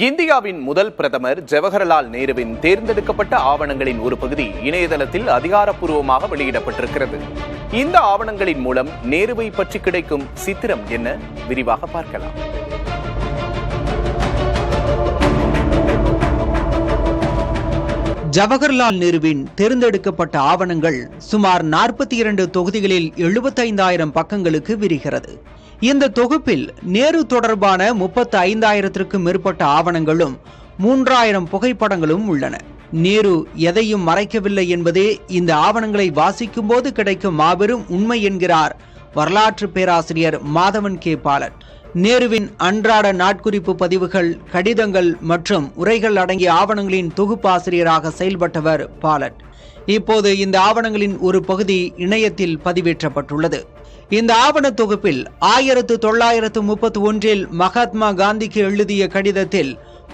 இந்தியாவின் முதல் பிரதமர் ஜவஹர்லால் நேருவின் தேர்ந்தெடுக்கப்பட்ட ஆவணங்களின் ஒரு பகுதி இணையதளத்தில் அதிகாரப்பூர்வமாக வெளியிடப்பட்டிருக்கிறது. இந்த ஆவணங்களின் மூலம் நேருவை பற்றி கிடைக்கும் சித்திரம் என்ன? விரிவாக பார்க்கலாம். ஜவஹர்லால் நேருவின் தேர்ந்தெடுக்கப்பட்ட ஆவணங்கள் சுமார் 42 தொகுதிகளில் 75,000 பக்கங்களுக்கு விரிகிறது. இந்த தொகுப்பில் நேரு தொடர்பான 35,000க்கும் மேற்பட்ட ஆவணங்களும் 3,000 புகைப்படங்களும் உள்ளன. நேரு எதையும் மறைக்கவில்லை என்பதே இந்த ஆவணங்களை வாசிக்கும் போது கிடைக்கும் மாபெரும் உண்மை என்கிறார் வரலாற்று பேராசிரியர் மாதவன் கே பாலட். நேருவின் அன்றாட நாட்குறிப்பு பதிவுகள், கடிதங்கள் மற்றும் உரைகள் அடங்கிய ஆவணங்களின் தொகுப்பாசிரியராக செயல்பட்டவர் பாலட். இப்போது இந்த ஆவணங்களின் ஒரு பகுதி இணையத்தில் பதிவேற்றப்பட்டுள்ளது. இந்த ஆவண தொகுப்பில் 1931 மகாத்மா காந்திக்கு எழுதிய கடிதத்தில்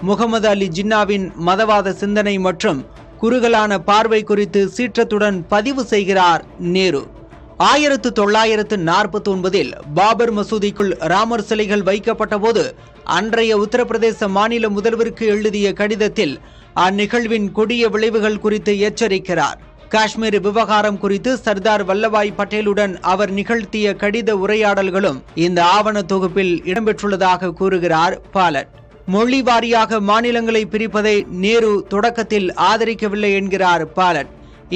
முகமது அலி ஜின்னாவின் மதவாத சிந்தனை மற்றும் குறுகலான பார்வை குறித்து சீற்றத்துடன் பதிவு செய்கிறார் நேரு. 1949 பாபர் மசூதிக்குள் ராமர் சிலைகள் வைக்கப்பட்ட போது அன்றைய உத்தரப்பிரதேச மாநில முதல்வருக்கு எழுதிய கடிதத்தில் அந்நிகழ்வின் கொடிய விளைவுகள் குறித்து எச்சரிக்கிறார். காஷ்மீர் விவகாரம் குறித்து சர்தார் வல்லபாய் பட்டேலுடன் அவர் நிகழ்த்திய கடித உரையாடல்களும் இந்த ஆவண தொகுப்பில் இடம்பெற்றுள்ளதாக கூறுகிறார் பாலட். மொழி வாரியாக மாநிலங்களை பிரிப்பதை நேரு தொடக்கத்தில் ஆதரிக்கவில்லை என்கிறார் பாலட்.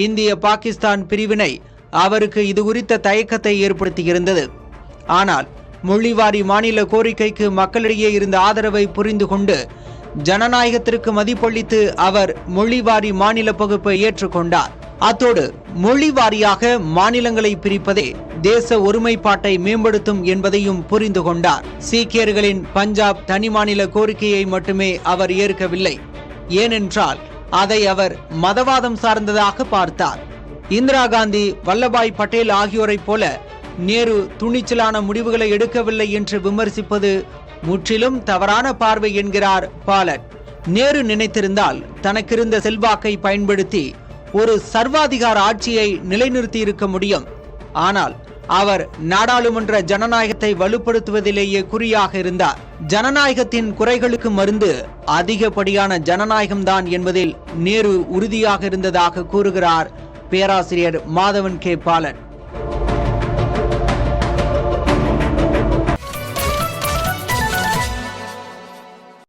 இந்திய பாகிஸ்தான் பிரிவினை அவருக்கு இது குறித்த தயக்கத்தை ஏற்படுத்தியிருந்தது. ஆனால் மொழிவாரி மாநில கோரிக்கைக்கு மக்களிடையே இருந்த ஆதரவை புரிந்து கொண்டு ஜனநாயகத்திற்கு மதிப்பளித்து அவர் மொழிவாரி மாநில பகுப்பை ஏற்றுக்கொண்டார். அத்தோடு மொழி வாரியாக மாநிலங்களை பிரிப்பதே தேச ஒருமைப்பாட்டை மேம்படுத்தும் என்பதையும் புரிந்து கொண்டார். சீக்கியர்களின் பஞ்சாப் தனி மாநில கோரிக்கையை மட்டுமே அவர் ஏற்கவில்லை. ஏனென்றால் அதை அவர் மதவாதம் சார்ந்ததாக பார்த்தார். இந்திரா காந்தி, வல்லபாய் பட்டேல் ஆகியோரைப் போல நேரு துணிச்சலான முடிவுகளை எடுக்கவில்லை என்று விமர்சிப்பது முற்றிலும் தவறான பார்வை என்கிறார் பாலட். நேரு நினைத்திருந்தால் தனக்கிருந்த செல்வாக்கை பயன்படுத்தி ஒரு சர்வாதிகார ஆட்சியை நிலைநிறுத்தி இருக்க முடியும். ஆனால் அவர் நாடாளுமன்ற ஜனநாயகத்தை வலுப்படுத்துவதிலேயே குறியாக இருந்தார். ஜனநாயகத்தின் குறைகளுக்கு மருந்து அதிகப்படியான ஜனநாயகம்தான் என்பதில் நேரு உறுதியாக இருந்ததாக கூறுகிறார் பேராசிரியர் மாதவன் கே பாலட்.